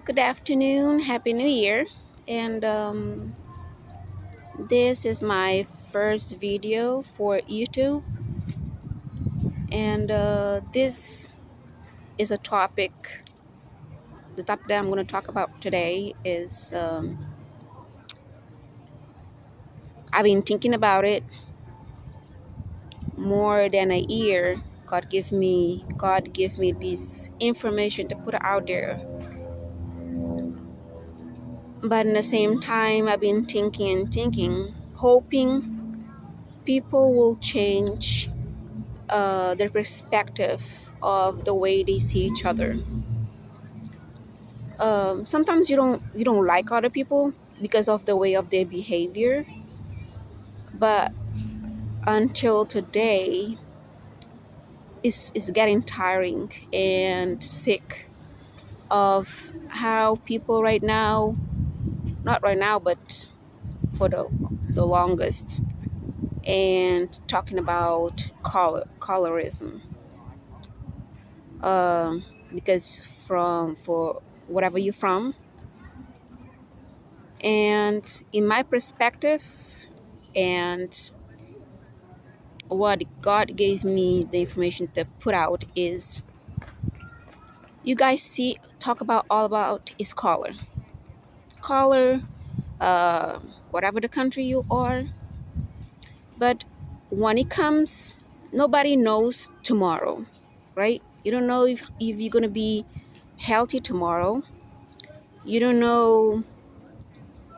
Good afternoon, Happy New Year. And this is my first video for YouTube. And this is a topic, the topic that I'm going to talk about today is I've been thinking about it more than a year. God give me this information to put out there. But in the same time, I've been thinking and thinking, hoping people will change their perspective of the way they see each other. Sometimes you don't like other people because of the way of their behavior, but until today, it's getting tiring and sick of how people right now, not right now, but for the longest, and talking about colorism. Um, because from for whatever you're from. And in my perspective, and what God gave me the information to put out is you guys see, talk about all about is color. Color, uh, whatever the country you are. But when it comes, nobody knows tomorrow, right? You don't know if you're going to be healthy tomorrow. You don't know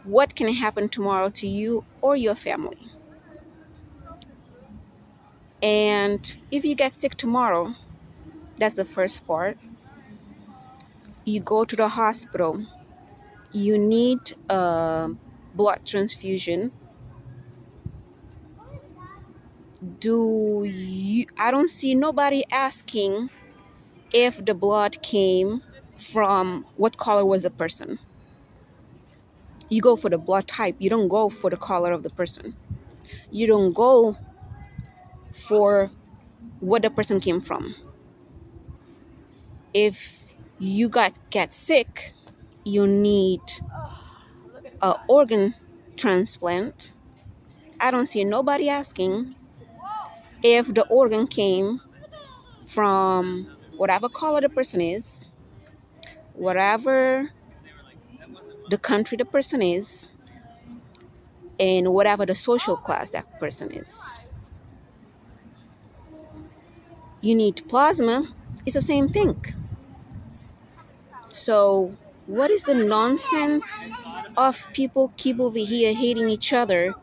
what can happen tomorrow to you or your family. And if you get sick tomorrow, that's the first part. You go to the hospital, you need a blood transfusion. I don't see nobody asking if the blood came from what color was the person. You go for the blood type, you don't go for the color of the person. You don't go for what the person came from. If you get sick, you need a organ transplant. I don't see nobody asking if the organ came from whatever color the person is, whatever the country the person is, and whatever the social class that person is. You need plasma, it's the same thing. So what is the nonsense of people keep over here hating each other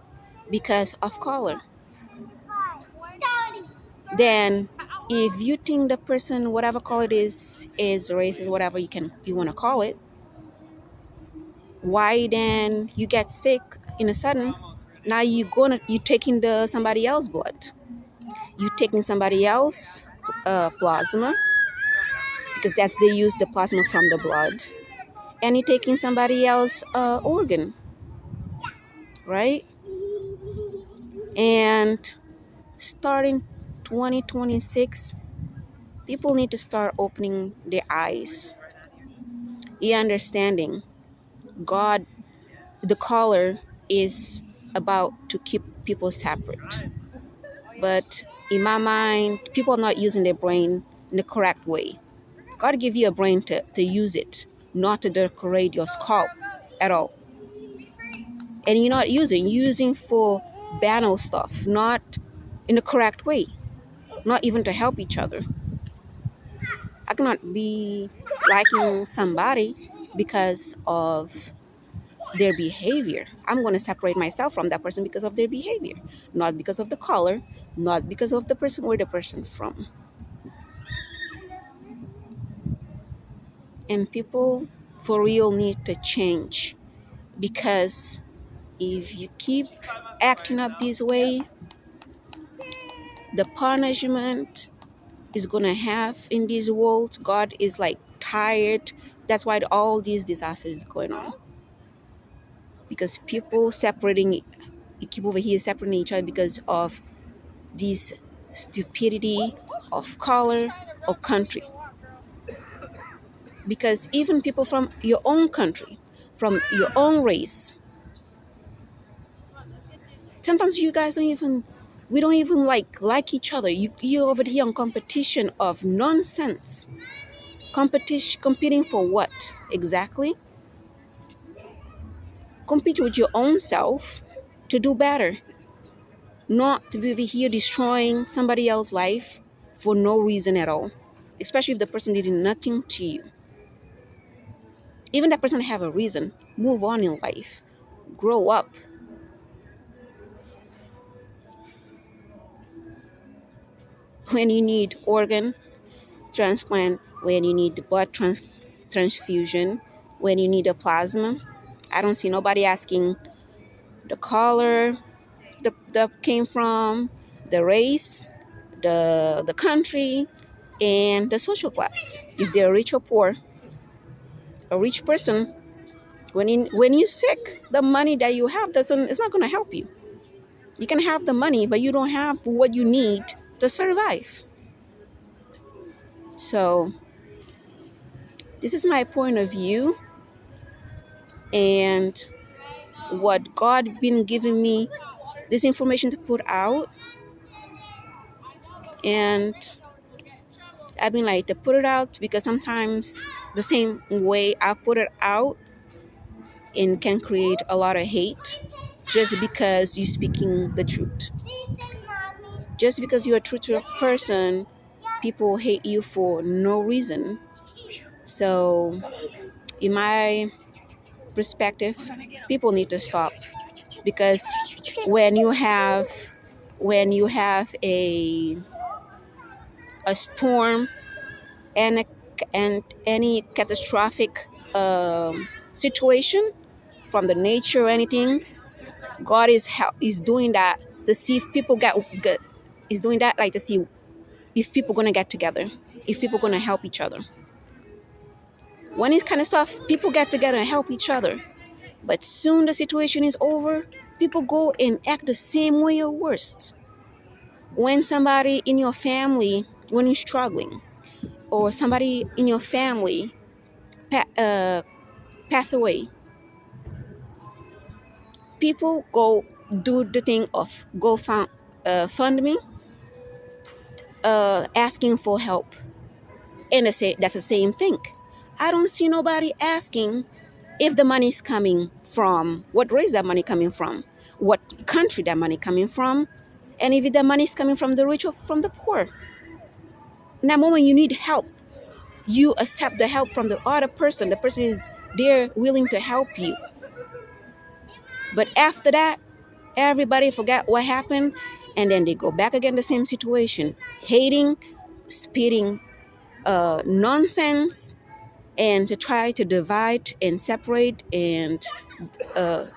because of color? Then if you think the person, whatever color it is racist, whatever you want to call it, why then you get sick in a sudden? Now you taking the somebody else blood, you taking somebody else plasma, because that's they use the plasma from the blood, and you taking somebody else organ, right? And starting 2026, people need to start opening their eyes, understanding God, the color is about to keep people separate. But in my mind, people are not using their brain in the correct way. God give you a brain to use it, not to decorate your scalp at all. And you're not using for banal stuff, not in the correct way, not even to help each other. I cannot be liking somebody because of their behavior. I'm going to separate myself from that person because of their behavior, not because of the color, not because of the person where the person from. And people for real need to change, because if you keep acting up this way, the punishment is going to have in this world, God is like tired. That's why all these disasters is going on, because people keep over here separating each other because of this stupidity of color or country. Because even people from your own country, from your own race, sometimes you guys don't even, we don't even like each other. You're over here on competition of nonsense. Competition, competing for what exactly? Compete with your own self to do better, not to be over here destroying somebody else's life for no reason at all, especially if the person did nothing to you. Even that person have a reason. Move on in life, grow up. When you need organ transplant, when you need transfusion, when you need a plasma, I don't see nobody asking the color that came from, the race, the country, and the social class. If they're rich or poor, a rich person, when you're sick, the money that you have doesn't, it's not going to help you. You can have the money, but you don't have what you need to survive. So this is my point of view, and what God been giving me this information to put out, and I've been like to put it out because sometimes the same way I put it out and can create a lot of hate just because you're speaking the truth. Just because you're a truthful person, people hate you for no reason. So in my perspective, people need to stop, because when you have a storm and any catastrophic situation from the nature or anything, God is doing that to see if people get is doing that like to see if people gonna get together, if people gonna help each other. When it's kind of stuff, people get together and help each other. But soon the situation is over, people go and act the same way or worse. When somebody in your family, when you're struggling, or somebody in your family pass away, people go do the thing of go fund me, asking for help. And that's the same thing. I don't see nobody asking if the money is coming from, what race that money coming from, what country that money coming from, and if the money is coming from the rich or from the poor. In that moment you need help, you accept the help from the other person. The person is there willing to help you. But after that, everybody forgot what happened, and then they go back again the same situation, hating, spitting nonsense, and to try to divide and separate and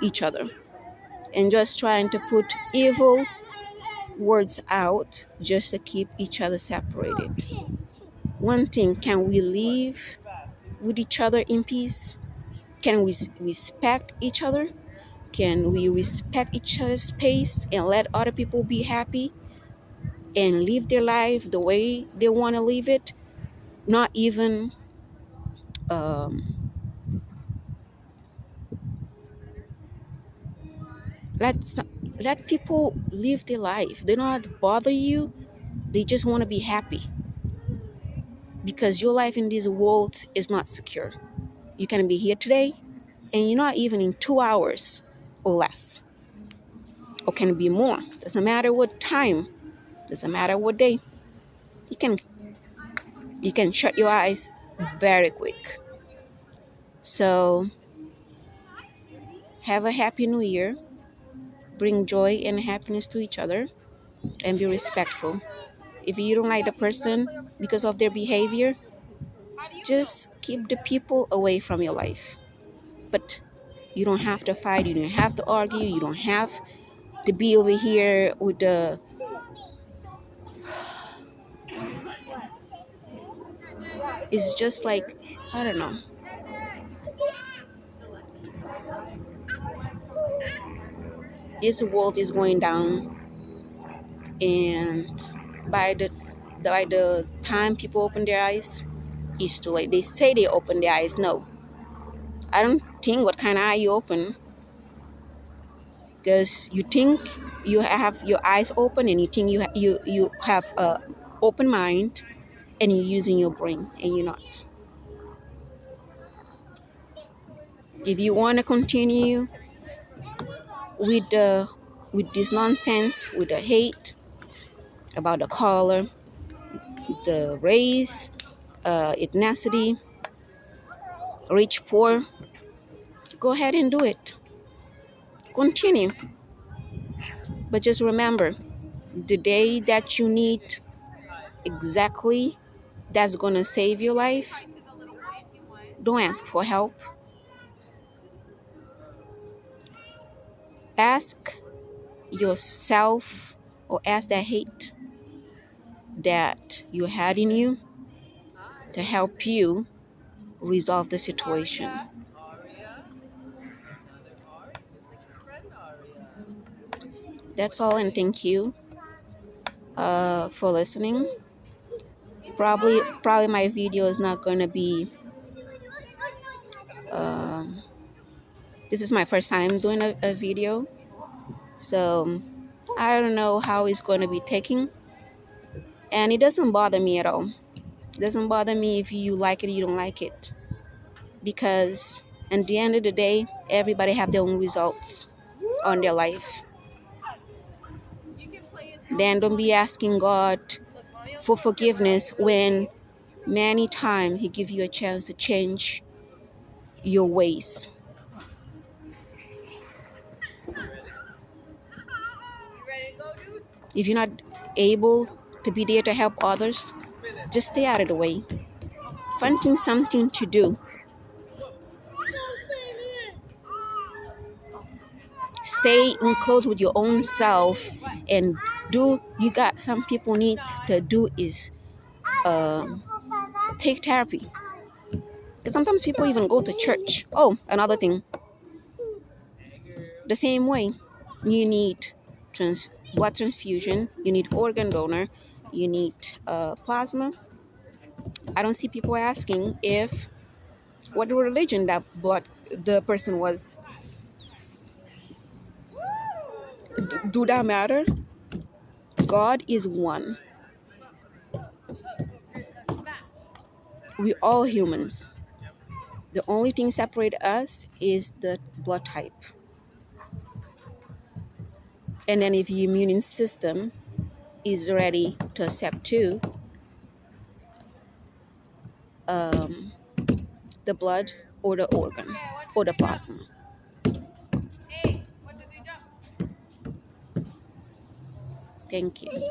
each other, and just trying to put evil words out just to keep each other separated. One thing, can we live with each other in peace? Can we respect each other? Can we respect each other's space and let other people be happy and live their life the way they want to live it? Not even let people live their life. They don't bother you. They just want to be happy, because your life in this world is not secure. You can be here today and you're not even in 2 hours or less, or can be more. Doesn't matter what time, doesn't matter what day. You can shut your eyes very quick. So have a happy new year. Bring joy and happiness to each other, and be respectful. If you don't like the person because of their behavior, just keep the people away from your life. But you don't have to fight, you don't have to argue, you don't have to be over here with the it's just like, I don't know. This world is going down, and by the time people open their eyes, it's too late. They say they open their eyes. No, I don't think what kind of eye you open, because you think you have your eyes open and you think you have a open mind and you're using your brain, and you're not. If you want to continue with this nonsense, with the hate about the color, the race, ethnicity, rich, poor, go ahead and do it. Continue. But just remember, the day that you need exactly that's going to save your life, don't ask for help. Ask yourself, or ask that hate that you had in you to help you resolve the situation. That's all, and thank you for listening. Probably my video is not going to be this is my first time doing a video, so I don't know how it's going to be taking, and it doesn't bother me at all. It doesn't bother me if you like it or you don't like it, because at the end of the day, everybody have their own results on their life. Then don't be asking God for forgiveness when many times He give you a chance to change your ways. If you're not able to be there to help others, just stay out of the way. Finding something to do. Stay in close with your own self and do. You got some people need to do is take therapy. Because sometimes people even go to church. Oh, another thing. The same way, you need blood transfusion, you need organ donor, you need plasma. I don't see people asking if what religion that the person was. Do that matter? God is one. We all humans. The only thing separate us is the blood type. And then if your immune system is ready to accept too, the blood or the organ or the plasma. Thank you.